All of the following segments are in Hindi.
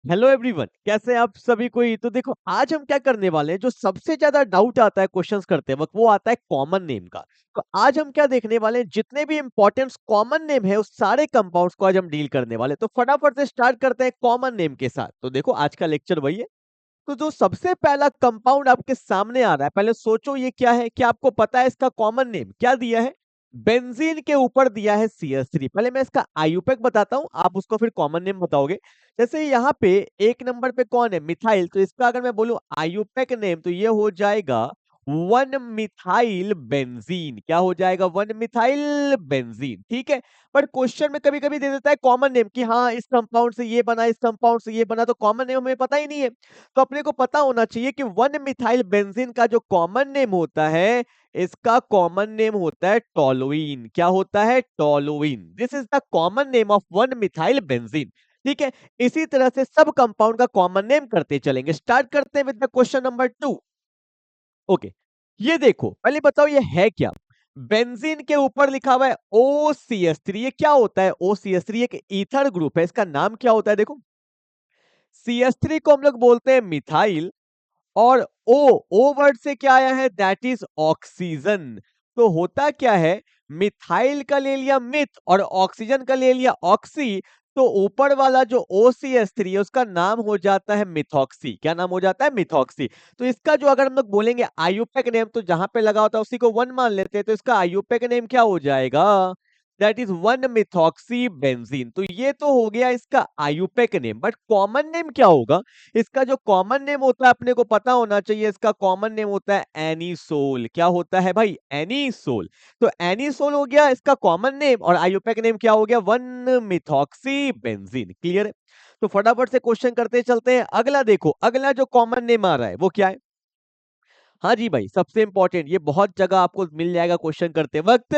हेलो एवरीवन, कैसे हैं आप सभी कोई। तो देखो आज हम क्या करने वाले हैं, जो सबसे ज्यादा डाउट आता है क्वेश्चंस करते वक्त वो आता है कॉमन नेम का। तो आज हम क्या देखने वाले हैं, जितने भी इंपॉर्टेंट कॉमन नेम है उस सारे कंपाउंड्स को आज हम डील करने वाले हैं। तो फटाफट से स्टार्ट करते हैं कॉमन नेम के साथ। तो देखो आज का लेक्चर वही है। तो जो सबसे पहला कंपाउंड आपके सामने आ रहा है, पहले सोचो ये क्या है। क्या आपको पता है इसका कॉमन नेम क्या दिया है? बेंजीन के ऊपर दिया है CH3। पहले मैं इसका आयुपेक बताता हूं, आप उसको फिर कॉमन नेम बताओगे। जैसे यहाँ पे एक नंबर पे कौन है, मिथाइल। तो इसका अगर मैं बोलूं आयुपेक नेम तो ये हो जाएगा 1 मिथाइल बेंजीन। क्या हो जाएगा? 1 मिथाइल बेंजीन। ठीक है। पर क्वेश्चन में कभी कभी दे देता है कॉमन नेम कि हाँ इस कंपाउंड से ये बना, इस कंपाउंड से ये बना। तो कॉमन नेम हमें पता ही नहीं है। तो अपने को पता होना चाहिए कि 1 मिथाइल बेंजीन का जो कॉमन नेम होता है, इसका कॉमन नेम होता है टोलुइन। क्या होता है? Toluene. This is the common name of 1 methyl benzene. ठीक है। इसी तरह से सब कंपाउंड का कॉमन नेम करते चलेंगे। स्टार्ट करते हैं with the question number 2। Okay, ये देखो पहले बताओ ये है क्या। बेंजीन के ऊपर लिखा हुआ है OCH3। ये क्या होता है? OCH3 एक ईथर ग्रुप है। इसका नाम क्या होता है? देखो, CH3 को हम लोग बोलते हैं मिथाइल, और ओ वर्ड से क्या आया है? That is oxygen. तो होता क्या है, मिथाइल का ले लिया मिथ और ऑक्सीजन का ले लिया ऑक्सी। तो ऊपर वाला जो OCH3 है उसका नाम हो जाता है मिथॉक्सी। क्या नाम हो जाता है? मिथॉक्सी। तो इसका जो अगर हम लोग बोलेंगे आयुपेक नेम, तो जहां पे लगा होता है उसी को 1 मान लेते हैं। तो इसका आयुपेक नेम क्या हो जाएगा? That is 1 methoxy benzene. तो ये तो हो गया इसका IUPAC name. But common name क्या होगा? इसका जो कॉमन नेम होता है अपने को पता होना चाहिए। इसका कॉमन नेम होता है एनिसोल। क्या होता है भाई? एनिसोल। तो एनिसोल हो गया इसका कॉमन नेम, और आयुपेक नेम क्या हो गया? 1 मिथॉक्सी बेंजीन। क्लियर है? तो फटाफट से क्वेश्चन करते चलते हैं। अगला देखो, अगला जो कॉमन नेम आ रहा है वो क्या है? हाँ जी भाई, सबसे इंपॉर्टेंट, ये बहुत जगह आपको मिल जाएगा क्वेश्चन करते वक्त।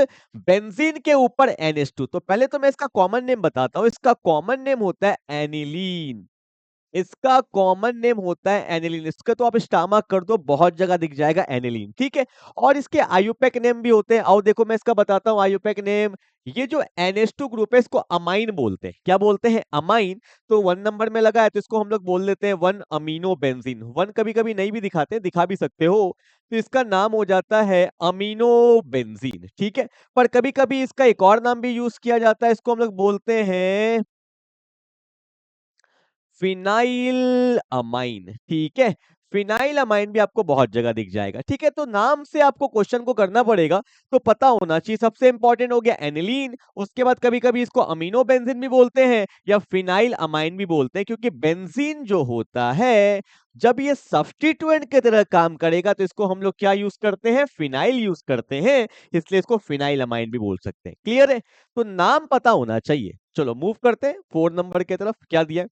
बेंजीन के ऊपर NH2। तो पहले तो मैं इसका कॉमन नेम बताता हूं। इसका कॉमन नेम होता है एनिलीन। इसका कॉमन नेम होता है एनिलीन। इसका तो आप स्टामा कर दो, बहुत जगह दिख जाएगा एनिलीन। ठीक है। और इसके आयुपेक नेम भी होते हैं। आओ देखो मैं इसका बताता हूँ आयुपेक नेम। ये जो NH2 ग्रुप है इसको अमाइन बोलते हैं। क्या बोलते हैं? अमाइन। तो 1 नंबर में लगा है तो इसको हम लोग बोल देते हैं 1 अमीनो बेंजीन। 1 कभी कभी नहीं भी दिखाते, दिखा भी सकते हो। तो इसका नाम हो जाता है अमीनो बेंजीन। ठीक है। पर कभी कभी इसका एक और नाम भी यूज किया जाता है। इसको हम लोग बोलते हैं फिनाइल अमाइन। ठीक है। फिनाइल अमाइन भी आपको बहुत जगह दिख जाएगा। ठीक है। तो नाम से आपको क्वेश्चन को करना पड़ेगा, तो पता होना चाहिए। सबसे इंपॉर्टेंट हो गया एनिलीन। उसके बाद कभी कभी इसको अमीनो बेंजीन भी बोलते हैं या फिनाइल अमाइन भी बोलते हैं, क्योंकि बेंजीन जो होता है जब ये सब्स्टिट्यूएंट की तरह काम करेगा तो इसको हम लोग क्या यूज करते हैं? फिनाइल यूज करते हैं। इसलिए इसको फिनाइल अमाइन भी बोल सकते हैं। क्लियर है? तो नाम पता होना चाहिए। चलो मूव करते हैं 4 नंबर की तरफ। क्या दिया है?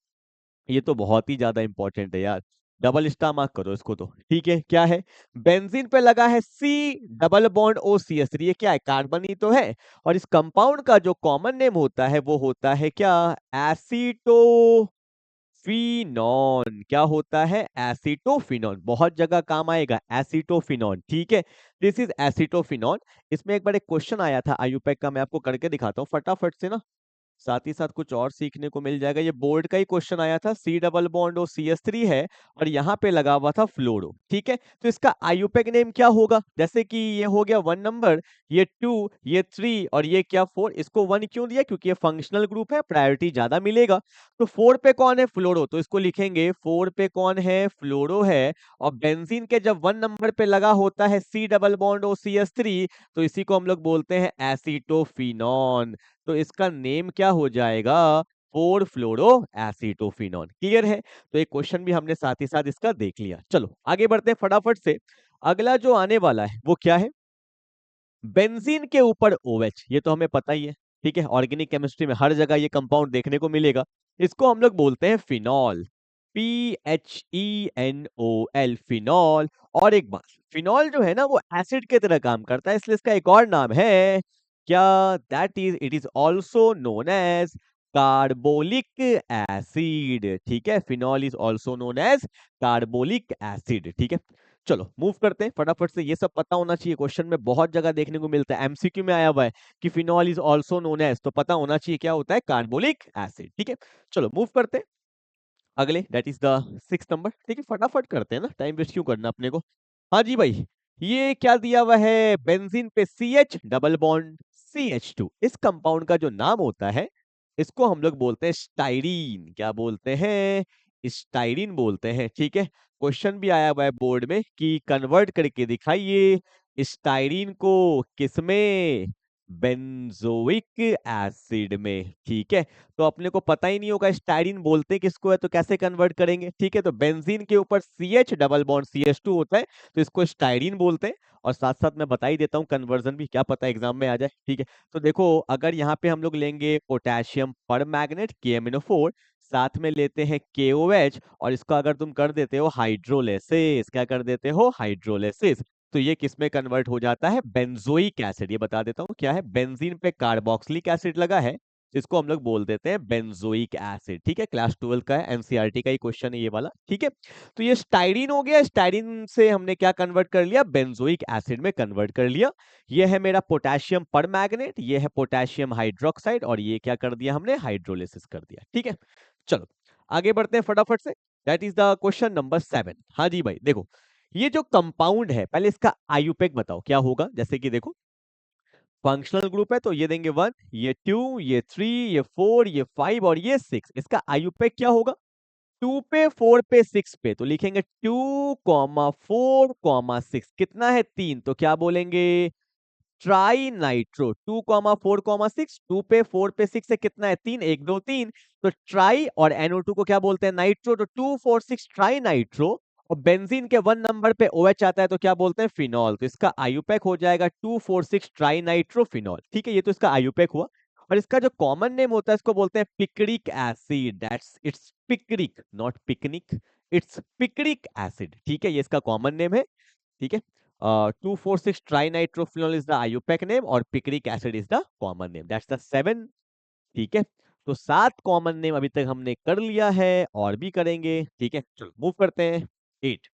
ये तो बहुत ही ज्यादा इंपॉर्टेंट है यार। डबल स्टार मार्क करो इसको तो। ठीक है। क्या है? बेंजीन पे लगा है C डबल बॉन्ड OCH3। ये क्या है? कार्बन ही तो है। और इस कंपाउंड का जो कॉमन नेम होता है वो होता है क्या? एसीटो फिनॉन। क्या होता है? एसीटोफिनॉन। बहुत जगह काम आएगा एसीटोफिनॉन। ठीक है। This is acetophenone. इसमें एक बार एक क्वेश्चन आया था आयुपेक का, मैं आपको करके दिखाता हूँ फटाफट से ना, साथ ही साथ कुछ और सीखने को मिल जाएगा। ये बोर्ड का ही क्वेश्चन आया था। C डबल बॉन्ड और CH3 है और यहाँ पे लगा हुआ था फ्लोरो। ठीक है। तो इसका आयुपेक नेम क्या होगा? जैसे कि ये हो गया 1 नंबर, ये 2, ये 3 और ये क्या 4। इसको 1 क्यों दिया? क्योंकि ये फंक्शनल ग्रुप है, प्रायोरिटी ज्यादा मिलेगा। तो 4 पे कौन है? फ्लोरो। तो इसको लिखेंगे 4 पे कौन है? फ्लोरो है। और बेंजीन के जब 1 नंबर पे लगा होता है C डबल बॉन्ड और CH3, तो इसी को हम लोग बोलते हैं एसीटोफिनॉन। तो इसका नेम क्या हो जाएगा? 4 फ्लोरो एसीटोफिनॉन। क्लियर है? तो एक क्वेश्चन भी हमने साथ ही साथ इसका देख लिया। चलो आगे बढ़ते हैं फटाफट से। अगला जो आने वाला है वो क्या है? बेंजीन के ऊपर OH। ये तो हमें पता ही है। ठीक है। ऑर्गेनिक केमिस्ट्री में हर जगह ये कंपाउंड देखने को मिलेगा। इसको हम लोग बोलते हैं फिनॉल। PHENOL, phenol. और एक बात, फिनॉल जो है ना वो एसिड की तरह काम करता है, इसलिए इसका एक और नाम है क्या? That is, it is also known as carbolic acid. ठीक है। Phenol is also known as carbolic acid. ठीक है। चलो मूव करते हैं फटाफट से। ये सब पता होना चाहिए, क्वेश्चन में बहुत जगह देखने को मिलता है। MCQ में आया हुआ है कि phenol is also known as, तो पता होना चाहिए क्या होता है? Carbolic acid. ठीक है। चलो मूव करते हैं। अगले दैट इज द 6 नंबर। ठीक है, फटाफट करते हैं ना, टाइम वेस्ट क्यों करना अपने को। हाँ जी भाई, ये क्या दिया हुआ है, बेंजीन पे CH डबल बॉन्ड CH2। इस कंपाउंड का जो नाम होता है, इसको हम लोग बोलते हैं स्टाइरीन। क्या बोलते हैं, स्टाइरीन बोलते हैं। ठीक है, क्वेश्चन भी आया हुआ है बोर्ड में कि कन्वर्ट करके दिखाइए स्टाइरीन को किसमें, बेंजोइक एसिड में। ठीक है, तो अपने को पता ही नहीं होगा स्टाइरीन बोलते किसको है, तो कैसे कन्वर्ट करेंगे। ठीक है, तो बेंजीन के ऊपर CH डबल बॉन्ड CH2 होता है, तो इसको स्टाइरीन बोलते हैं। और साथ साथ मैं बता ही देता हूँ कन्वर्जन भी, क्या पता एग्जाम में आ जाए। ठीक है, तो देखो अगर यहाँ पे हम लोग लेंगे पोटेशियम पर मैग्नेट KMnO4, साथ में लेते हैं KOH, और इसको अगर तुम कर देते हो हाइड्रोलेसिस, क्या कर देते हो, हाइड्रोलेसिस, तो ये किस में कन्वर्ट हो जाता है, बेंजोइक एसिड। ये बता देता हूँ क्या है, बेंजीन पे कार्बोक्सिलिक एसिड लगा है, इसको हम लोग बोल देते हैं बेंजोइक एसिड। ठीक है, क्लास 12 का है, एनसीईआरटी का ही क्वेश्चन है ये वाला। ठीक है, तो ये स्टाइरीन हो गया, स्टाइरीन से हमने क्या कन्वर्ट कर लिया, बेंजोइक एसिड में कन्वर्ट कर लिया। ये है मेरा पोटेशियम पर मैग्नेट, ये है पोटेशियम हाइड्रोक्साइड, और ये क्या कर दिया हमने, हाइड्रोलिसिस कर दिया। ठीक है, चलो आगे बढ़ते हैं फटाफट से। That is the question number 7। हाँ जी भाई, देखो ये जो कंपाउंड है, पहले इसका आयुपेक बताओ क्या होगा। जैसे कि देखो फंक्शनल ग्रुप है, तो ये देंगे 1, ये 2, ये 3, ये 4, ये 5 और ये 6। इसका आयुपेक क्या होगा, 2 पे 4 पे 6 पे, तो लिखेंगे 2,4,6। कितना है, 3, तो क्या बोलेंगे, ट्राई नाइट्रो। 2,4,6, 2 पे 4 पे 6 से कितना है, 3, 1 2 3, तो ट्राई, और NO2 को क्या बोलते हैं, नाइट्रो, तो 2,4,6 ट्राई नाइट्रो। और बेंजीन के 1 नंबर पे OH आता है, तो क्या बोलते हैं, फिनॉल। तो इसका आयुपेक हो जाएगा 2,4,6 ट्राई नाइट्रो फिनॉल। ठीक है, ये तो इसका आयुपेक हुआ। और इसका जो कॉमन नेम होता है, इसको बोलते हैं picric acid. That's it's picric, not picnic, it's picric acid. ठीक है, ये इसका कॉमन नेम है। ठीक है, 2,4,6 trinitrophenol is the IUPAC name, और picric acid is the common name. That's the 7। ठीक है, तो 7 कॉमन नेम अभी तक हमने कर लिया है, और भी करेंगे। ठीक है, चलो मूव करते हैं 8।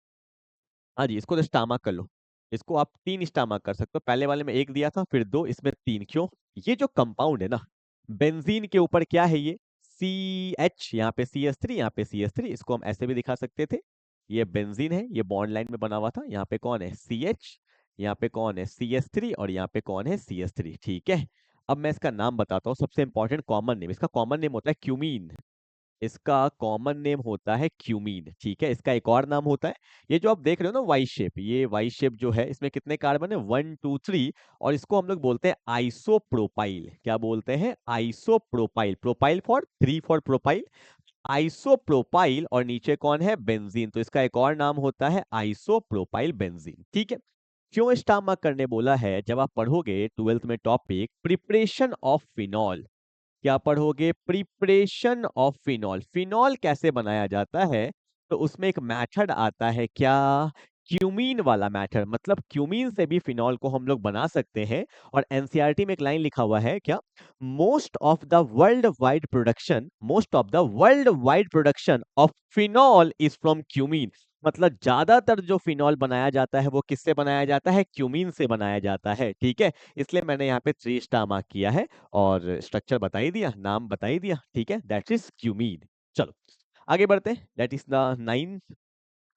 हाँ जी, इसको तो स्टामा कर लो। इसको आप 3 स्टामा कर सकते हो, पहले वाले में 1 दिया था, फिर 2, इसमें 3। क्यों, ये जो कंपाउंड है ना, बेंजीन के ऊपर क्या है, ये CH, यहाँ पे CH3, यहाँ पे CH3, इसको हम ऐसे भी दिखा सकते थे। ये बेंजीन है, ये बॉन्ड लाइन में बना हुआ था, यहाँ पे कौन है, CH, यहाँ पे कौन है, CH3, और यहाँ पे कौन है, CH3। ठीक है, अब मैं इसका नाम बताता हूँ, सबसे इंपॉर्टेंट कॉमन नेम। इसका कॉमन नेम होता है क्यूमीन। इसका कॉमन नेम होता है क्यूमीन। ठीक है, इसका एक और नाम होता है, ये जो आप देख रहे हो ना वाई शेप, ये वाई शेप जो है, इसमें कितने कार्बन है, 1 2 3, और इसको हम लोग बोलते हैं आइसोप्रोपाइल। क्या बोलते हैं, isopropyl. Propyl for 3 for propyl, isopropyl, और नीचे कौन है, बेंजीन, तो इसका एक और नाम होता है आइसोप्रोपाइल बेंजीन। ठीक है, क्यों स्टार मार्क करने बोला है, जब आप पढ़ोगे 12th में टॉपिक प्रिपरेशन ऑफ फिनॉल, क्या पढ़ोगे, प्रिपरेशन ऑफ फिनॉल, फिनॉल कैसे बनाया जाता है, तो उसमें एक मेथड आता है, क्या, क्यूमीन वाला मेथड। मतलब क्यूमीन से भी फिनॉल को हम लोग बना सकते हैं। और एनसीईआरटी में एक लाइन लिखा हुआ है, क्या, most of the world wide production of phenol is from cumene. मतलब ज्यादातर जो फिनॉल बनाया जाता है, वो किससे बनाया जाता है, क्यूमीन से बनाया जाता है। ठीक है, इसलिए मैंने यहाँ पे 3 स्टार मार्क किया है, और स्ट्रक्चर बता ही दिया, नाम बता ही दिया। ठीक है, दैट इज क्यूमीन। चलो आगे बढ़ते हैं, दैट इज द 9।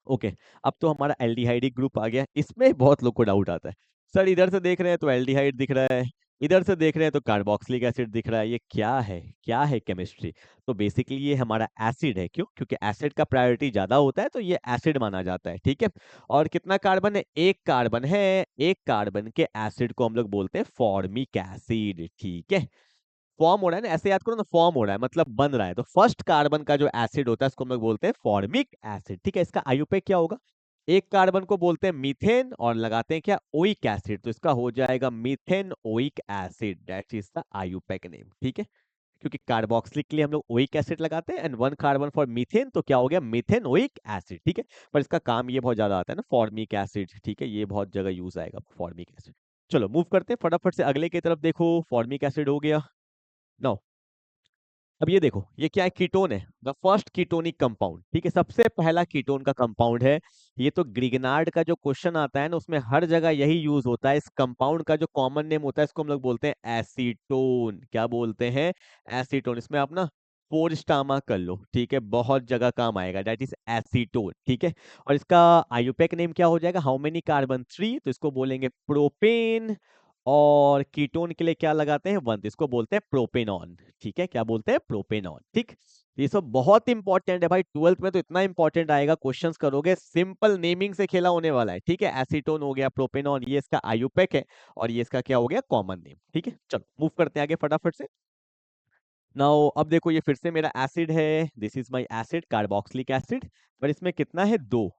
ओके, अब तो हमारा एल्डिहाइडिक ग्रुप आ गया। इसमें बहुत लोग को डाउट आता है, सर इधर से देख रहे हैं तो एल्डिहाइड दिख रहा है, इधर से देख रहे हैं तो कार्बोक्सिलिक एसिड दिख रहा है, ये क्या है, क्या है केमिस्ट्री। तो बेसिकली ये हमारा एसिड है। क्यों, क्योंकि एसिड का प्रायोरिटी ज्यादा होता है, तो ये एसिड माना जाता है। ठीक है, और कितना कार्बन है, 1 कार्बन है, 1 कार्बन के एसिड को हम लोग बोलते हैं फॉर्मिक एसिड। ठीक है, फॉर्म हो रहा है ना, ऐसे याद करो ना, फॉर्म हो रहा है मतलब बन रहा है, तो फर्स्ट कार्बन का जो एसिड होता है, इसको हम लोग बोलते हैं फॉर्मिक एसिड। ठीक है, इसका आयुपेक क्या होगा, 1 कार्बन को बोलते हैं मीथेन, और लगाते हैं क्या, ओइक एसिड, तो इसका हो जाएगा methane oic acid. That is the IUPAC name. ठीक है, क्योंकि कार्बोक्सिलिक के लिए हम लोग ओइक एसिड लगाते हैं, एंड 1 कार्बन फॉर मीथेन, तो क्या हो गया, मीथेन ओइक एसिड। ठीक है, पर इसका काम ये बहुत ज्यादा आता है ना, फॉर्मिक एसिड। ठीक है, ये बहुत जगह यूज आएगा फॉर्मिक एसिड। चलो मूव करते हैं फटाफट से अगले की तरफ। देखो फॉर्मिक एसिड हो गया। नाउ अब ये देखो, ये क्या है, कीटोन है, द फर्स्ट कीटोनिक कंपाउंड। ठीक है, सबसे पहला कीटोन का कंपाउंड है ये। तो ग्रिगनार्ड का जो क्वेश्चन आता है ना, उसमें हर जगह यही यूज होता है। इस कंपाउंड का जो कॉमन नेम होता है, इसको हम लोग बोलते हैं एसीटोन। क्या बोलते हैं, एसीटोन। इसमें आप ना फोरस्टामा कर लो, ठीक है, बहुत जगह काम आएगा, दैट इज एसीटोन, ठीक है। और इसका आयुपैक नेम क्या हो जाएगा, हाउ मेनी कार्बन, 3, तो इसको बोलेंगे प्रोपेन। और कीटोन के लिए क्या लगाते हैं, 1, तो इसको बोलते हैं प्रोपेनॉन, ठीक है, क्या बोलते हैं, प्रोपेनॉन, ठीक। ये सब बहुत इंपॉर्टेंट है भाई, 12th में तो इतना इंपॉर्टेंट आएगा, क्वेश्चंस करोगे, सिंपल नेमिंग से खेला होने वाला है, ठीक है। एसीटोन हो गया, प्रोपेनॉन ये इसका आयुपैक है, और ये इसका क्या हो गया, कॉमन नेम, ठीक है। चलो मूव करते हैं आगे फटाफट से। नाउ अब देखो ये फिर से मेरा एसिड है, this is my acid carboxylic acid, पर इसमें कितना है, 2,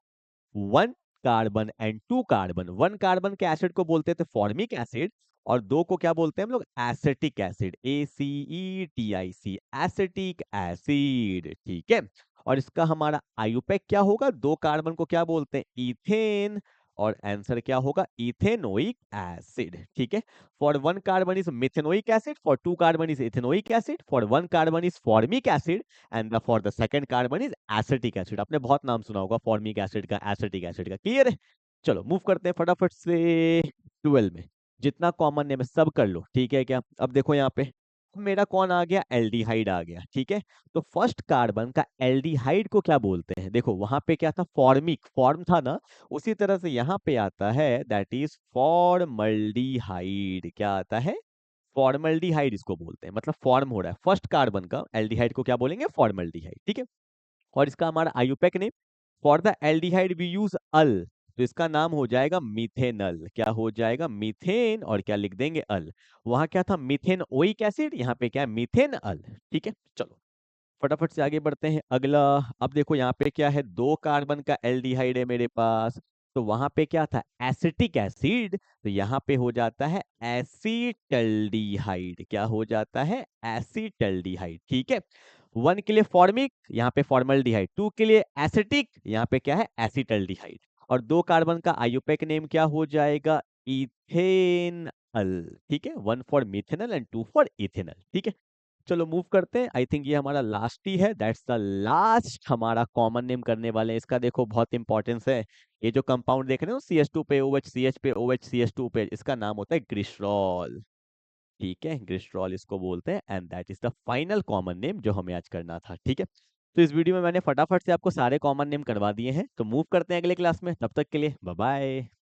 1 कार्बन एंड 2 कार्बन। 1 कार्बन के एसिड को बोलते थे फॉर्मिक एसिड, और 2 को क्या बोलते हैं हम लोग, acetic acid, ACETIC, acetic acid, ठीक है। और इसका हमारा आयुपैक क्या होगा, 2 कार्बन को क्या बोलते हैं, इथेन, और आंसर क्या होगा, इथेनोइक एसिड, ठीक है। For 1 carbon is methanoic acid, for 2 carbon is ethanoic acid, for 1 carbon is formic acid, and for the second carbon is acetic acid. आपने बहुत नाम सुना होगा फॉर्मिक एसिड का, एसिटिक एसिड का, क्लियर है। चलो मूव करते हैं फटाफट से 12 में, जितना कॉमन नेम है सब कर लो, ठीक है क्या। अब देखो यहाँ पे मेरा कौन आ गया, एल्डिहाइड आ गया, ठीक है। तो फर्स्ट कार्बन का एल्डिहाइड को क्या बोलते हैं, देखो वहां पे क्या था, फॉर्मिक फॉर्म था ना, उसी तरह से यहाँ पे आता है, दैट इज फॉर्मल्डिहाइड, क्या आता है, फॉर्मल्डिहाइड इसको बोलते हैं, मतलब फॉर्म हो रहा है फर्स्ट कार्बन का, एल्डिहाइड को क्या बोलेंगे, फॉर्मल्डिहाइड, ठीक है। और इसका हमारा IUPAC name, for the aldehyde we use al, तो इसका नाम हो जाएगा मिथेनल, क्या हो जाएगा, मीथेन, और क्या लिख देंगे, अल। वहां क्या था, मीथेन ओइक एसिड, यहाँ पे क्या है, मीथेन अल, ठीक है। चलो फटाफट से आगे बढ़ते हैं अगला। अब देखो यहाँ पे क्या है, 2 कार्बन का एल्डिहाइड है मेरे पास, तो वहां पे क्या था, एसिटिक एसिड, तो यहाँ पे हो जाता है एसिटल्डिहाइड, क्या हो जाता है, एसिटल्डिहाइड, ठीक है। 1 के लिए फॉर्मिक, यहाँ पे फॉर्मल्डिहाइड, 2 के लिए एसिटिक, यहाँ पे क्या है, एसिटल्डिहाइड। और 2 कार्बन का आयुपैक नेम क्या हो जाएगा, इथेनल, ठीक है, 1 for methanal and 2 for ethanal, ठीक है। चलो मूव करते हैं, आई थिंक ये हमारा लास्ट ही है, दैट्स द लास्ट हमारा कॉमन नेम करने वाले हैं। इसका देखो बहुत इंपॉर्टेंस है, ये जो कंपाउंड देख रहे हो, CH2 पे OH, CH पे OH, CH2 पे, इसका नाम होता है ग्लिसरॉल, ठीक है, ग्लिसरॉल इसको बोलते हैं, and that is the final common name जो हमें आज करना था, ठीक है। तो इस वीडियो में मैंने फटाफट से आपको सारे कॉमन नेम करवा दिए हैं, तो मूव करते हैं अगले क्लास में, तब तक के लिए बाय बाय।